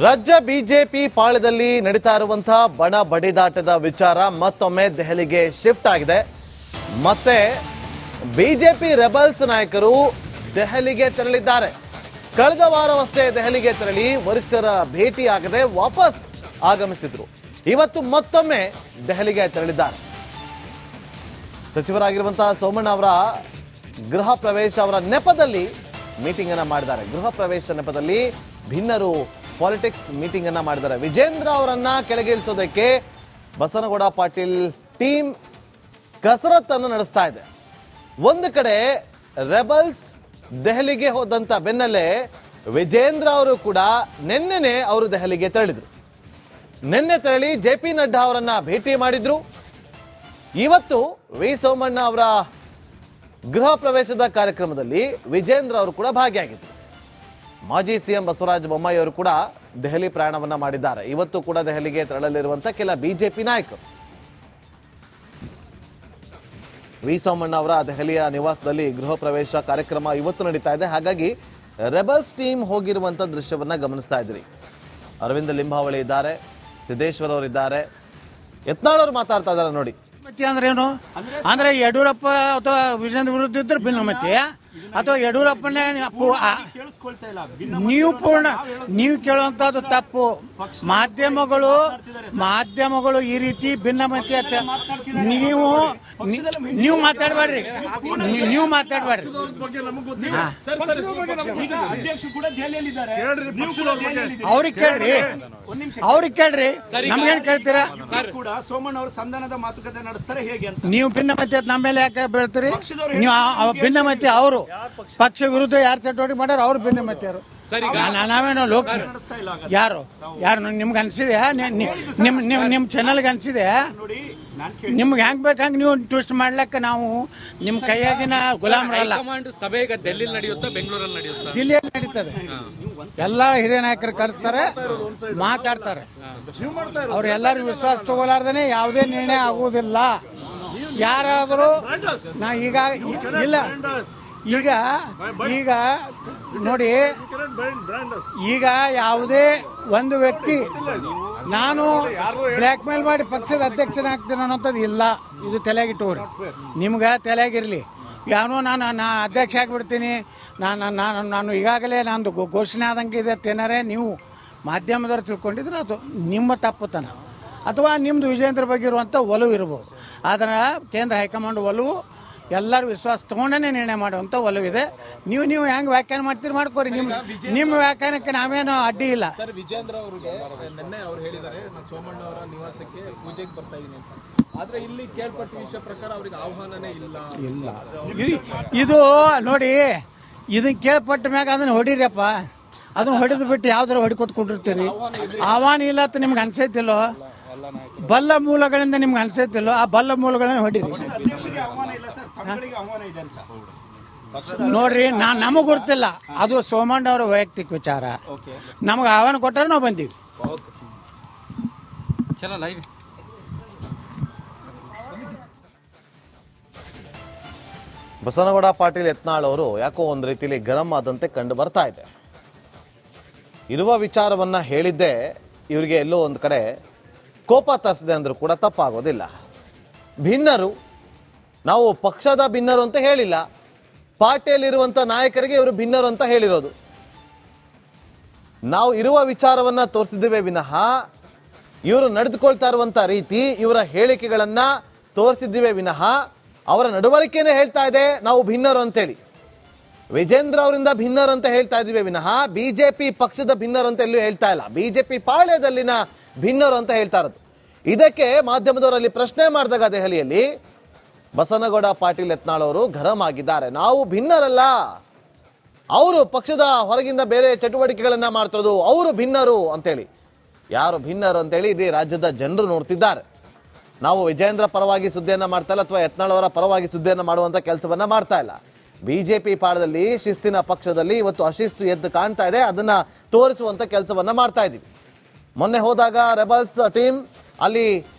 ರಾಜ್ಯ ಬಿಜೆಪಿ ಪಾಳ್ಯದಲ್ಲಿ ನಡೀತಾ ಇರುವಂತಹ ಬಣ ಬಡಿದಾಟದ ವಿಚಾರ ಮತ್ತೊಮ್ಮೆ ದೆಹಲಿಗೆ ಶಿಫ್ಟ್ ಆಗಿದೆ. ಮತ್ತೆ ಬಿಜೆಪಿ ರೆಬಲ್ಸ್ ನಾಯಕರು ದೆಹಲಿಗೆ ತೆರಳಿದ್ದಾರೆ. ಕಳೆದ ವಾರವಷ್ಟೇ ದೆಹಲಿಗೆ ತೆರಳಿ ವರಿಷ್ಠರ ಭೇಟಿಯಾಗದೆ ವಾಪಸ್ ಆಗಮಿಸಿದ್ರು. ಇವತ್ತು ಮತ್ತೊಮ್ಮೆ ದೆಹಲಿಗೆ ತೆರಳಿದ್ದಾರೆ. ಸಚಿವರಾಗಿರುವಂತಹ ಸೋಮಣ್ಣ ಅವರ ಗೃಹ ಪ್ರವೇಶ ಅವರ ನೆಪದಲ್ಲಿ ಮೀಟಿಂಗ್ ಅನ್ನ ಮಾಡಿದ್ದಾರೆ. ಗೃಹ ಪ್ರವೇಶ ನೆಪದಲ್ಲಿ ಭಿನ್ನರು ಪಾಲಿಟಿಕ್ಸ್ ಮೀಟಿಂಗ್ ಅನ್ನ ಮಾಡಿದ್ದಾರೆ. ವಿಜೇಂದ್ರ ಅವರನ್ನ ಕೆಳಗಿಳಿಸೋದಕ್ಕೆ ಬಸನಗೌಡ ಪಾಟೀಲ್ ಟೀಮ್ ಕಸರತ್ತನ್ನು ನಡೆಸ್ತಾ ಇದೆ. ಒಂದು ಕಡೆ ರೆಬಲ್ಸ್ ದೆಹಲಿಗೆ ಹೋದಂತ ಬೆನ್ನಲ್ಲೇ ವಿಜೇಂದ್ರ ಅವರು ಕೂಡ ನಿನ್ನೆನೆ ಅವರು ದೆಹಲಿಗೆ ತೆರಳಿದ್ರು. ನಿನ್ನೆ ತೆರಳಿ ಜೆ.ಪಿ. ನಡ್ಡಾ ಅವರನ್ನ ಭೇಟಿ ಮಾಡಿದ್ರು. ಇವತ್ತು ವಿ ಸೋಮಣ್ಣ ಅವರ ಗೃಹ ಪ್ರವೇಶದ ಕಾರ್ಯಕ್ರಮದಲ್ಲಿ ವಿಜೇಂದ್ರ ಅವರು ಕೂಡ ಭಾಗಿಯಾಗಿದ್ದರು. ಮಾಜಿ ಸಿಎಂ ಬಸವರಾಜ ಬೊಮ್ಮಾಯಿ ಅವರು ಕೂಡ ದೆಹಲಿ ಪ್ರಯಾಣವನ್ನ ಮಾಡಿದ್ದಾರೆ. ಇವತ್ತು ಕೂಡ ದೆಹಲಿಗೆ ತೆರಳಲಿರುವಂತಹ ಕೆಲ ಬಿಜೆಪಿ ನಾಯಕರು ವಿ ಸೋಮಣ್ಣ ಅವರ ದೆಹಲಿಯ ನಿವಾಸದಲ್ಲಿ ಗೃಹ ಪ್ರವೇಶ ಕಾರ್ಯಕ್ರಮ ಇವತ್ತು ನಡೀತಾ ಇದೆ. ಹಾಗಾಗಿ ರೆಬಲ್ಸ್ ಟೀಮ್ ಹೋಗಿರುವಂತ ದೃಶ್ಯವನ್ನ ಗಮನಿಸ್ತಾ ಇದ್ರಿ. ಅರವಿಂದ ಲಿಂಬಾವಳಿ ಇದ್ದಾರೆ, ಸಿದ್ದೇಶ್ವರ್ ಅವರು ಇದ್ದಾರೆ, ಯತ್ನಾಳ್ ಅವರು ಮಾತಾಡ್ತಾ ಇದ್ದಾರೆ. ನೋಡಿ ಅಂದ್ರೆ ಏನು ಅಂದ್ರೆ ಯಡಿಯೂರಪ್ಪ ಅಥವಾ ವಿಜೇಂದ್ರ ವಿರುದ್ಧ ಇದ್ರೆ ಭಿನ್ನಮತಿ ಅಥವಾ ಯಡಿಯೂರಪ್ಪನೇ ನೀವು ಕೇಳುವಂತದ್ದು ತಪ್ಪು. ಮಾಧ್ಯಮಗಳು ಈ ರೀತಿ ಭಿನ್ನಮತಿ ಅಂತ ನೀವು ಮಾತಾಡಬೇಡ್ರಿ. ಅವ್ರಿಗೆ ಕೇಳ್ರಿ ನಮ್ಗೇನ್ ಕೇಳ್ತೀರಾ? ಸೋಮಣ್ಣ ಅವರು ಸಂಧಾನದ ಮಾತುಕತೆ ನಡೆಸ್ತಾರೆ ಹೇಗೆ ಅಂತ ನೀವು ಭಿನ್ನಮತಿ ನಮ್ಮ ಮೇಲೆ ಯಾಕೆ ಬೀಳ್ತೀರಿ? ನೀವು ಭಿನ್ನಮತಿ ಅವರು ಪಕ್ಷ ವಿರುದ್ಧ ಯಾರು ಚಟುವಟಿಕೆ ಮಾಡ್ಯಾರ ಅವ್ರು ಭಿನ್ನಮತಿ ಅವರು. ನಾವೇನೋ ಲೋಕಸಭೆ ಯಾರು ನಿಮ್ಗೆ ಅನ್ಸಿದೆ? ನಿಮ್ ಚಾನಲ್ಗೆ ಅನ್ಸಿದೆ? ನಿಮ್ಗೆ ಹೆಂಗ್ ಬೇಕಂಗ್ ನೀವು ಟ್ವಿಸ್ಟ್ ಮಾಡ್ಲಕ್ಕ ನಾವು ನಿಮ್ ಕೈಯಾಗಿನ ಗುಲಾಮರಲ್ಲ. ಸಭೆ ಈಗ ಡೆಲ್ಲಿ ನಡೆಯುತ್ತಾ ಬೆಂಗಳೂರಲ್ಲಿ ನಡೆಯುತ್ತಾ? ದಿಲ್ಲಿಯಲ್ಲಿ ನಡೀತದೆ. ಎಲ್ಲ ಹಿರಿಯ ನಾಯಕರು ಕರೆಸ್ತಾರೆ, ಮಾತಾಡ್ತಾರೆ. ಅವ್ರು ಎಲ್ಲರೂ ವಿಶ್ವಾಸ ತಗೋಲಾರ್ದೇನೆ ಯಾವುದೇ ನಿರ್ಣಯ ಆಗುವುದಿಲ್ಲ. ಯಾರಾದರೂ ನಾ ಈಗ ಇಲ್ಲ ಈಗ ನೋಡಿ, ಈಗ ಯಾವುದೇ ಒಂದು ವ್ಯಕ್ತಿ ನಾನು ಬ್ಲ್ಯಾಕ್ ಮೇಲ್ ಮಾಡಿ ಪಕ್ಷದ ಅಧ್ಯಕ್ಷನ ಆಗ್ತೀನಿ ಅನ್ನೋಂಥದ್ದು ಇಲ್ಲ. ಇದು ತಲೆಯಾಗಿಟ್ಟವ್ರಿ, ನಿಮ್ಗೆ ತಲೆಯಾಗಿರ್ಲಿ. ಯಾವನೋ ನಾನು ಅಧ್ಯಕ್ಷ ಆಗಿಬಿಡ್ತೀನಿ, ನಾನು ಈಗಾಗಲೇ ನಂದು ಘೋಷಣೆ ಆದಂಗೆ ಇದೆ ಅಂತೇನಾರೇ ನೀವು ಮಾಧ್ಯಮದವ್ರು ತಿಳ್ಕೊಂಡಿದ್ರೆ ಅದು ನಿಮ್ಮ ತಪ್ಪುತನ, ಅಥವಾ ನಿಮ್ಮದು ವಿಜೇಂದ್ರ ಬಗ್ಗೆ ಇರುವಂಥ ಒಲವು ಇರ್ಬೋದು. ಆದರೆ ಕೇಂದ್ರ ಹೈಕಮಾಂಡ್ ಒಲವು ಎಲ್ಲರೂ ವಿಶ್ವಾಸ ತಗೊಂಡೇ ನಿರ್ಣಯ ಮಾಡುವಂಥ ಒಲವಿದೆ. ನೀವು ಹೆಂಗೆ ವ್ಯಾಖ್ಯಾನ ಮಾಡ್ತೀರಿ ಮಾಡ್ಕೋರಿ. ನಿಮ್ಮ ವ್ಯಾಖ್ಯಾನಕ್ಕೆ ನಾವೇನು ಅಡ್ಡಿ ಇಲ್ಲ. ಸರ್, ವಿಜೇಂದ್ರ ಅವರಿಗೆ ನಿನ್ನೆ ಅವ್ರು ಹೇಳಿದ್ದಾರೆ ಸೋಮಣ್ಣ ಅವರ ನಿವಾಸಕ್ಕೆ ಪೂಜೆಗೆ ಬರ್ತಾ ಇದೀನಿ ಅಂತ. ಆದ್ರೆ ಇಲ್ಲಿ ಕೇಳ್ಪಟ್ಟ ವಿಷಯ ಪ್ರಕಾರ ಅವ್ರಿಗೆ ಆಹ್ವಾನನೇ ಇಲ್ಲ. ಇದು ನೋಡಿ, ಇದನ್ನ ಕೇಳ್ಪಟ್ಟ ಮ್ಯಾಗ ಅದನ್ನ ಹೊಡೀರಪ್ಪ. ಅದನ್ನ ಹೊಡೆದು ಬಿಟ್ಟು ಯಾವ್ದಾರು ಹೊಡ್ಕೊತ್ಕೊಂಡಿರ್ತೀರಿ. ಆಹ್ವಾನ ಇಲ್ಲ ಅಂತ ನಿಮ್ಗೆ ಅನ್ಸೈತಿಲ್ಲೋ? ಬಲ್ಲ ಮೂಲಗಳಿಂದ ನಿಮ್ಗೆ ಅನ್ಸೈತಿಲ್ಲೋ? ಆ ಬಲ್ಲ ಮೂಲಗಳನ್ನ ಹೊಡೀರಿ. ನೋಡ್ರಿ, ನಮಗ್ ಗೊತ್ತಿಲ್ಲ, ಅದು ಸೋಮಣ್ಣ ಅವರ ವೈಯಕ್ತಿಕ ವಿಚಾರ. ನಮಗೆ ಆಹ್ವಾನ ಕೊಟ್ಟರೆ ನಾವು ಬಂದೀವಿ. ಬಸನಗೌಡ ಪಾಟೀಲ್ ಯತ್ನಾಳ್ ಅವರು ಯಾಕೋ ಒಂದು ರೀತಿಯಲ್ಲಿ ಗರಂ ಆದಂತೆ ಕಂಡು ಬರ್ತಾ ಇದೆ. ಇರುವ ವಿಚಾರವನ್ನ ಹೇಳಿದ್ದೆ ಇವರಿಗೆ ಎಲ್ಲೋ ಒಂದು ಕಡೆ ಕೋಪ ತರಿಸಿದೆ ಅಂದ್ರೂ ಕೂಡ ತಪ್ಪಾಗೋದಿಲ್ಲ. ಭಿನ್ನರು, ನಾವು ಪಕ್ಷದ ಭಿನ್ನರು ಅಂತ ಹೇಳಿಲ್ಲ, ಪಾರ್ಟಿಯಲ್ಲಿರುವಂಥ ನಾಯಕರಿಗೆ ಇವರು ಭಿನ್ನರು ಅಂತ ಹೇಳಿರೋದು. ನಾವು ಇರುವ ವಿಚಾರವನ್ನ ತೋರಿಸಿದ್ದೇವೆ ವಿನಃ ಇವರು ನಡೆದುಕೊಳ್ತಾ ಇರುವಂಥ ರೀತಿ, ಇವರ ಹೇಳಿಕೆಗಳನ್ನ ತೋರಿಸಿದ್ದೇವೆ ವಿನಃ ಅವರ ನಡವಳಿಕೆನೇ ಹೇಳ್ತಾ ಇದೆ ನಾವು ಭಿನ್ನರು ಅಂತೇಳಿ. ವಿಜೇಂದ್ರ ಅವರಿಂದ ಭಿನ್ನರು ಅಂತ ಹೇಳ್ತಾ ಇದ್ದೀವಿ ವಿನಃ ಬಿಜೆಪಿ ಪಕ್ಷದ ಭಿನ್ನರು ಅಂತ ಎಲ್ಲೂ ಹೇಳ್ತಾ ಇಲ್ಲ. ಬಿಜೆಪಿ ಪಾಳ್ಯದಲ್ಲಿನ ಭಿನ್ನರು ಅಂತ ಹೇಳ್ತಾ ಇರೋದು. ಇದಕ್ಕೆ ಮಾಧ್ಯಮದವರಲ್ಲಿ ಪ್ರಶ್ನೆ ಮಾಡಿದಾಗ ದೆಹಲಿಯಲ್ಲಿ ಬಸನಗೌಡ ಪಾಟೀಲ್ ಯತ್ನಾಳ್ ಅವರು ಗರಂ ಆಗಿದ್ದಾರೆ. ನಾವು ಭಿನ್ನರಲ್ಲ, ಅವರು ಪಕ್ಷದ ಹೊರಗಿಂದ ಬೇರೆ ಚಟುವಟಿಕೆಗಳನ್ನ ಮಾಡ್ತಿರೋದು, ಅವರು ಭಿನ್ನರು ಅಂತೇಳಿ. ಯಾರು ಭಿನ್ನರು ಅಂತೇಳಿ ಇಡೀ ರಾಜ್ಯದ ಜನರು ನೋಡ್ತಿದ್ದಾರೆ. ನಾವು ವಿಜೇಂದ್ರ ಪರವಾಗಿ ಸುದ್ದಿಯನ್ನ ಮಾಡ್ತಾ ಇಲ್ಲ, ಅಥವಾ ಯತ್ನಾಳ್ ಅವರ ಪರವಾಗಿ ಸುದ್ದಿಯನ್ನ ಮಾಡುವಂತ ಕೆಲಸವನ್ನ ಮಾಡ್ತಾ ಇಲ್ಲ. ಬಿಜೆಪಿ ಪಾಳದಲ್ಲಿ ಶಿಸ್ತಿನ ಪಕ್ಷದಲ್ಲಿ ಇವತ್ತು ಅಶಿಸ್ತು ಎದ್ದು ಕಾಣ್ತಾ ಇದೆ, ಅದನ್ನ ತೋರಿಸುವಂತ ಕೆಲಸವನ್ನ ಮಾಡ್ತಾ ಇದೀವಿ. ಮೊನ್ನೆ ಹೋದಾಗ ರೆಬಲ್ಸ್ ಟೀಮ್ ಅಲ್ಲಿ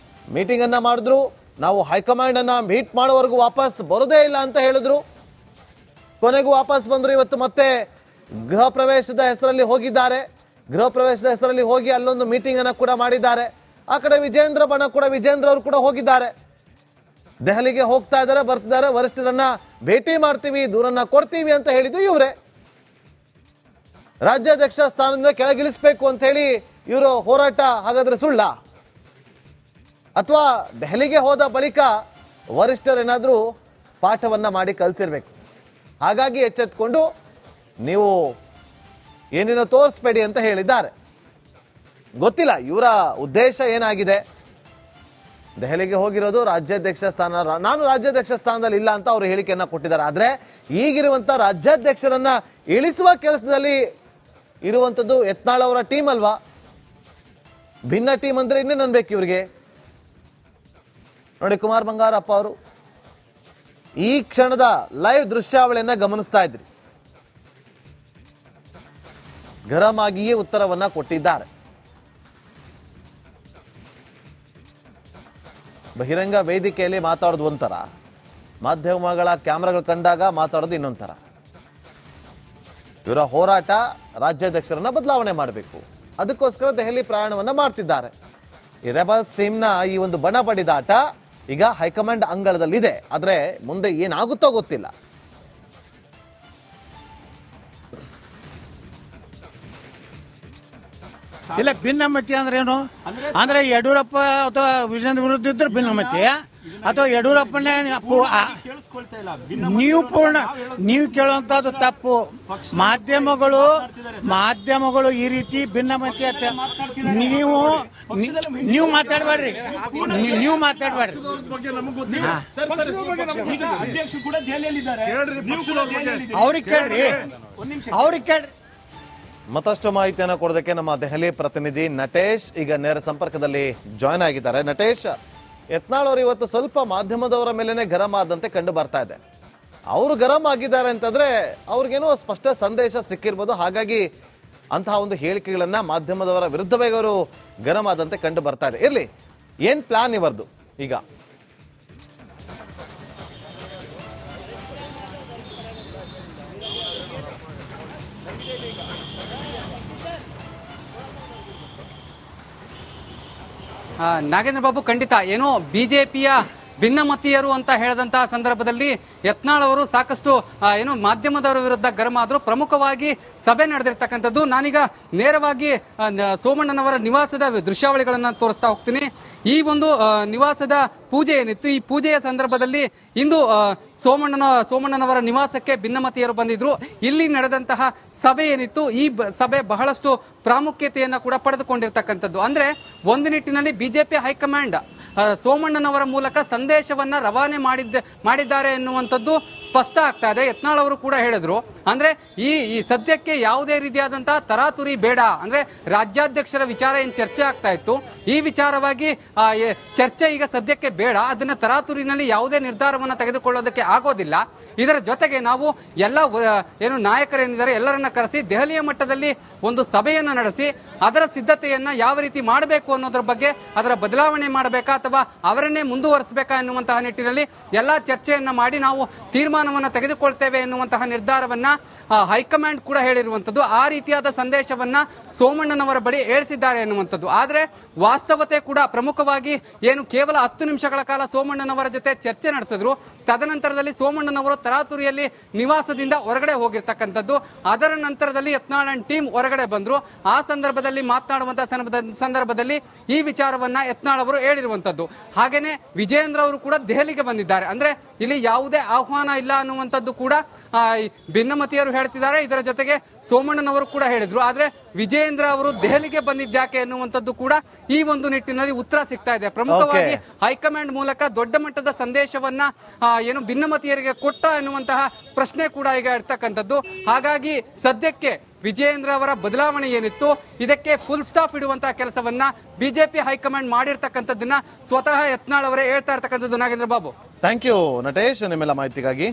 ಮೀಟಿಂಗ್ ಅನ್ನ ಮಾಡಿದ್ರು. ನಾವು ಹೈಕಮಾಂಡ್ ಅನ್ನ ಮೀಟ್ ಮಾಡೋವರೆಗೂ ವಾಪಸ್ ಬರೋದೇ ಇಲ್ಲ ಅಂತ ಹೇಳಿದ್ರು. ಕೊನೆಗೂ ವಾಪಸ್ ಬಂದ್ರು. ಇವತ್ತು ಮತ್ತೆ ಗೃಹ ಪ್ರವೇಶದ ಹೆಸರಲ್ಲಿ ಹೋಗಿದ್ದಾರೆ. ಗೃಹ ಪ್ರವೇಶದ ಹೆಸರಲ್ಲಿ ಹೋಗಿ ಅಲ್ಲೊಂದು ಮೀಟಿಂಗ್ ಅನ್ನ ಕೂಡ ಮಾಡಿದ್ದಾರೆ. ಆ ಕಡೆ ವಿಜೇಂದ್ರ ಅವರು ಕೂಡ ಹೋಗಿದ್ದಾರೆ. ದೆಹಲಿಗೆ ಹೋಗ್ತಾ ಇದ್ದಾರೆ, ಬರ್ತಿದ್ದಾರೆ, ವರಿಷ್ಠರನ್ನ ಭೇಟಿ ಮಾಡ್ತೀವಿ, ದೂರನ್ನ ಕೊಡ್ತೀವಿ ಅಂತ ಹೇಳಿದ್ದು ಇವರೇ. ರಾಜ್ಯಾಧ್ಯಕ್ಷ ಸ್ಥಾನದಿಂದ ಕೆಳಗಿಳಿಸಬೇಕು ಅಂತ ಹೇಳಿ ಇವರು ಹೋರಾಟ ಹಾಗಾದ್ರೆ ಸುಳ್ಳ? ಅಥವಾ ದೆಹಲಿಗೆ ಹೋದ ಬಳಿಕ ವರಿಷ್ಠರೇನಾದ್ರೂ ಪಾಠವನ್ನ ಮಾಡಿ ಕಲಿಸಿರ್ಬೇಕು, ಹಾಗಾಗಿ ಎಚ್ಚೆತ್ಕೊಂಡು ನೀವು ಏನೇನೋ ತೋರಿಸ್ಬೇಡಿ ಅಂತ ಹೇಳಿದ್ದಾರೆ. ಗೊತ್ತಿಲ್ಲ ಇವರ ಉದ್ದೇಶ ಏನಾಗಿದೆ. ದೆಹಲಿಗೆ ಹೋಗಿರೋದು ರಾಜ್ಯಾಧ್ಯಕ್ಷ ಸ್ಥಾನ, ನಾನು ರಾಜ್ಯಾಧ್ಯಕ್ಷ ಸ್ಥಾನದಲ್ಲಿ ಇಲ್ಲ ಅಂತ ಅವರು ಹೇಳಿಕೆಯನ್ನ ಕೊಟ್ಟಿದ್ದಾರೆ. ಆದ್ರೆ ಈಗಿರುವಂತ ರಾಜ್ಯಾಧ್ಯಕ್ಷರನ್ನ ಇಳಿಸುವ ಕೆಲಸದಲ್ಲಿ ಇರುವಂತದ್ದು ಯತ್ನಾಳ್ ಅವರ ಟೀಮ್ ಅಲ್ವಾ? ಭಿನ್ನ ಟೀಮ್ ಅಂದ್ರೆ ಇನ್ನೇನು ಅನ್ಬೇಕು ಇವ್ರಿಗೆ? ನೋಡಿ, ಕುಮಾರ್ ಬಂಗಾರಪ್ಪ ಅವರು ಈ ಕ್ಷಣದ ಲೈವ್ ದೃಶ್ಯಾವಳಿಯನ್ನ ಗಮನಿಸ್ತಾ ಇದ್ರಿ. ಗರಂ ಆಗಿಯೇ ಉತ್ತರವನ್ನ ಕೊಟ್ಟಿದ್ದಾರೆ. ಬಹಿರಂಗ ವೇದಿಕೆಯಲ್ಲಿ ಮಾತಾಡೋದು ಒಂಥರ, ಮಾಧ್ಯಮಗಳ ಕ್ಯಾಮ್ರಾಗಳು ಕಂಡಾಗ ಮಾತಾಡೋದು ಇನ್ನೊಂಥರ. ಇವರ ಹೋರಾಟ ರಾಜ್ಯಾಧ್ಯಕ್ಷರನ್ನ ಬದಲಾವಣೆ ಮಾಡಬೇಕು, ಅದಕ್ಕೋಸ್ಕರ ದೆಹಲಿ ಪ್ರಯಾಣವನ್ನ ಮಾಡ್ತಿದ್ದಾರೆ. ಈ ರೆಬಲ್ಸ್ ಟೀಮ್ನ ಈ ಒಂದು ಬಣ ಬಡಿದಾಟ ಈಗ ಹೈಕಮಾಂಡ್ ಅಂಗಳದಲ್ಲಿದೆ. ಆದ್ರೆ ಮುಂದೆ ಏನಾಗುತ್ತೋ ಗೊತ್ತಿಲ್ಲ. ಇಲ್ಲ, ಭಿನ್ನಮತಿ ಅಂದ್ರೆ ಏನು? ಅಂದ್ರೆ ಯಡಿಯೂರಪ್ಪ ಅಥವಾ ವಿಜೇಂದ್ರ ವಿರುದ್ಧ ಇದ್ರೆ ಭಿನ್ನಮತಿ, ಅಥವಾ ಯಡಿಯೂರಪ್ಪನೇ ಕೇಳಿಸ್ಕೊಳ್ತಾ ಇಲ್ಲ. ನೀವು ಕೇಳುವಂತದ್ದು ತಪ್ಪು. ಮಾಧ್ಯಮಗಳು ಈ ರೀತಿ ಭಿನ್ನಮತಿ ಅಂತ ನೀವು ಮಾತಾಡಬೇಡ್ರಿ. ಅಧ್ಯಕ್ಷರು ಕೂಡ ದೆಹಲಿಯಲ್ಲಿದ್ದಾರೆ, ಅವ್ರಿಗೆ ಕೇಳ್ರಿ. ಮತ್ತಷ್ಟು ಮಾಹಿತಿಯನ್ನು ಕೊಡೋದಕ್ಕೆ ನಮ್ಮ ದೆಹಲಿ ಪ್ರತಿನಿಧಿ ನಟೇಶ್ ಈಗ ನೇರ ಸಂಪರ್ಕದಲ್ಲಿ ಜಾಯ್ನ್ ಆಗಿದ್ದಾರೆ. ನಟೇಶ್, ಯತ್ನಾಳ್ ಅವರು ಇವತ್ತು ಸ್ವಲ್ಪ ಮಾಧ್ಯಮದವರ ಮೇಲೇನೆ ಗರಂ ಆದಂತೆ ಕಂಡು ಬರ್ತಾ ಇದೆ. ಅವರು ಗರಂ ಆಗಿದ್ದಾರೆ ಅಂತಂದ್ರೆ ಅವ್ರಿಗೇನೋ ಸ್ಪಷ್ಟ ಸಂದೇಶ ಸಿಕ್ಕಿರ್ಬೋದು, ಹಾಗಾಗಿ ಅಂತಹ ಒಂದು ಹೇಳಿಕೆಗಳನ್ನ ಮಾಧ್ಯಮದವರ ವಿರುದ್ಧವೇ ಅವರು ಗರಂ ಆದಂತೆ ಕಂಡು ಬರ್ತಾ ಇದೆ. ಇರ್ಲಿ, ಏನ್ ಪ್ಲಾನ್ ಇವರದು ಈಗ? ನಾಗೇಂದ್ರ ಬಾಬು, ಖಂಡಿತ ಏನು ಬಿಜೆಪಿಯ ಭಿನ್ನಮತೀಯರು ಅಂತ ಹೇಳಿದಂತಹ ಸಂದರ್ಭದಲ್ಲಿ ಯತ್ನಾಳ್ ಅವರು ಸಾಕಷ್ಟು ಏನು ಮಾಧ್ಯಮದವರ ವಿರುದ್ಧ ಗರಂ ಆದರೂ. ಪ್ರಮುಖವಾಗಿ ಸಭೆ ನಡೆದಿರ್ತಕ್ಕಂಥದ್ದು. ನಾನೀಗ ನೇರವಾಗಿ ಸೋಮಣ್ಣನವರ ನಿವಾಸದ ದೃಶ್ಯಾವಳಿಗಳನ್ನು ತೋರಿಸ್ತಾ ಹೋಗ್ತೀನಿ. ಈ ಒಂದು ನಿವಾಸದ ಪೂಜೆ ಏನಿತ್ತು, ಈ ಪೂಜೆಯ ಸಂದರ್ಭದಲ್ಲಿ ಇಂದು ಸೋಮಣ್ಣನವರ ನಿವಾಸಕ್ಕೆ ಭಿನ್ನಮತೀಯರು ಬಂದಿದ್ರು. ಇಲ್ಲಿ ನಡೆದಂತಹ ಸಭೆ ಏನಿತ್ತು, ಈ ಸಭೆ ಬಹಳಷ್ಟು ಪ್ರಾಮುಖ್ಯತೆಯನ್ನು ಕೂಡ ಪಡೆದುಕೊಂಡಿರ್ತಕ್ಕಂಥದ್ದು. ಅಂದ್ರೆ ಒಂದು ನಿಟ್ಟಿನಲ್ಲಿ ಬಿಜೆಪಿ ಹೈಕಮಾಂಡ್ ಸೋಮಣ್ಣನವರ ಮೂಲಕ ಸಂದೇಶವನ್ನ ರವಾನೆ ಮಾಡಿದ್ದಾರೆ ಎನ್ನುವಂಥದ್ದು ಸ್ಪಷ್ಟ ಆಗ್ತಾ ಇದೆ. ಯತ್ನಾಳ್ ಅವರು ಕೂಡ ಹೇಳಿದ್ರು, ಅಂದ್ರೆ ಈ ಸದ್ಯಕ್ಕೆ ಯಾವುದೇ ರೀತಿಯಾದಂತಹ ತರಾತುರಿ ಬೇಡ. ಅಂದ್ರೆ ರಾಜ್ಯಾಧ್ಯಕ್ಷರ ವಿಚಾರ ಏನ್ ಚರ್ಚೆ ಆಗ್ತಾ ಇತ್ತು, ಈ ವಿಚಾರವಾಗಿ ಚರ್ಚೆ ಈಗ ಸದ್ಯಕ್ಕೆ ಬೇಡ. ಅದನ್ನ ತರಾತುರಿನಲ್ಲಿ ಯಾವುದೇ ನಿರ್ಧಾರವನ್ನ ತೆಗೆದುಕೊಳ್ಳೋದಕ್ಕೆ ಆಗೋದಿಲ್ಲ. ಇದರ ಜೊತೆಗೆ ನಾವು ಎಲ್ಲ ಏನು ನಾಯಕರೇನಿದ್ದಾರೆ ಎಲ್ಲರನ್ನ ಕರೆಸಿ ದೆಹಲಿಯ ಮಟ್ಟದಲ್ಲಿ ಒಂದು ಸಭೆಯನ್ನ ನಡೆಸಿ ಅದರ ಸಿದ್ಧತೆಯನ್ನ ಯಾವ ರೀತಿ ಮಾಡಬೇಕು ಅನ್ನೋದ್ರ ಬಗ್ಗೆ, ಅದರ ಬದಲಾವಣೆ ಮಾಡಬೇಕಾ ಅಥವಾ ಅವರನ್ನೇ ಮುಂದುವರಿಸಬೇಕಾ ಎನ್ನುವಂತಹ ನಿಟ್ಟಿನಲ್ಲಿ ಎಲ್ಲಾ ಚರ್ಚೆಯನ್ನ ಮಾಡಿ ನಾವು ತೀರ್ಮಾನವನ್ನ ತೆಗೆದುಕೊಳ್ತೇವೆ ಎನ್ನುವಂತಹ ನಿರ್ಧಾರವನ್ನ ಹೈಕಮಾಂಡ್ ಕೂಡ ಹೇಳಿರುವಂತದ್ದು. ಆ ರೀತಿಯಾದ ಸಂದೇಶವನ್ನ ಸೋಮಣ್ಣನವರ ಬಳಿ ಹೇಳಿಸಿದ್ದಾರೆ ಎನ್ನುವಂಥದ್ದು. ಆದ್ರೆ ವಾಸ್ತವತೆ ಕೂಡ ಪ್ರಮುಖವಾಗಿ ಏನು ಕೇವಲ 10 ನಿಮಿಷಗಳ ಕಾಲ ಸೋಮಣ್ಣನವರ ಜೊತೆ ಚರ್ಚೆ ನಡೆಸಿದ್ರು. ತದನಂತರದಲ್ಲಿ ಸೋಮಣ್ಣನವರು ತರಾತುರಿಯಲ್ಲಿ ನಿವಾಸದಿಂದ ಹೊರಗಡೆ ಹೋಗಿರ್ತಕ್ಕಂಥದ್ದು. ಅದರ ನಂತರದಲ್ಲಿ ಯತ್ನಾಳ್ ಟೀಮ್ ಹೊರಗಡೆ ಬಂದ್ರು. ಆ ಸಂದರ್ಭದಲ್ಲಿ ಮಾತನಾಡುವಂತಹ ಸಂದರ್ಭದಲ್ಲಿ ಈ ವಿಚಾರವನ್ನ ಯತ್ನಾಳ್ ಅವರು ಹೇಳಿರುವಂತದ್ದು. ಹಾಗೇನೆ ವಿಜೇಂದ್ರ ಅವರು ಕೂಡ ದೆಹಲಿಗೆ ಬಂದಿದ್ದಾರೆ. ಅಂದ್ರೆ ಇಲ್ಲಿ ಯಾವುದೇ ಆಹ್ವಾನ ಇಲ್ಲ ಅನ್ನುವಂಥದ್ದು ಕೂಡ ಭಿನ್ನಮತೀಯರು ಹೇಳ್ತಿದ್ದಾರೆ. ಇದರ ಜೊತೆಗೆ ಸೋಮಣ್ಣನವರು ಕೂಡ ಹೇಳಿದ್ರು. ಆದ್ರೆ ವಿಜೇಂದ್ರ ಅವರು ದೆಹಲಿಗೆ ಬಂದಿದ್ಯಾಕೆ ಎನ್ನುವಂಥದ್ದು ಕೂಡ ಈ ಒಂದು ನಿಟ್ಟಿನಲ್ಲಿ ಉತ್ತರ ಸಿಗ್ತಾ ಇದೆ. ಪ್ರಮುಖವಾಗಿ ಹೈಕಮಾಂಡ್ ಮೂಲಕ ದೊಡ್ಡ ಮಟ್ಟದ ಸಂದೇಶವನ್ನ ಏನು ಭಿನ್ನಮತೀಯರಿಗೆ ಕೊಟ್ಟ ಎನ್ನುವಂತಹ ಪ್ರಶ್ನೆ ಕೂಡ ಈಗ ಇರ್ತಕ್ಕಂಥದ್ದು. ಹಾಗಾಗಿ ಸದ್ಯಕ್ಕೆ ವಿಜೇಂದ್ರ ಅವರ ಬದಲಾವಣೆ ಏನಿತ್ತು ಇದಕ್ಕೆ ಫುಲ್ ಸ್ಟಾಪ್ ಇಡುವಂತಹ ಕೆಲಸವನ್ನ ಬಿಜೆಪಿ ಹೈಕಮಾಂಡ್ ಮಾಡಿರ್ತಕ್ಕಂಥದ್ದನ್ನ ಸ್ವತಃ ಯತ್ನಾಳ್ ಅವರೇ ಹೇಳ್ತಾ ಇರ್ತಕ್ಕಂಥದ್ದು. ನಾಗೇಂದ್ರ ಬಾಬು, ಥ್ಯಾಂಕ್ ಯು ನಟೇಶ್, ನಿಮ್ಮೆಲ್ಲ ಮಾಹಿತಿಗಾಗಿ.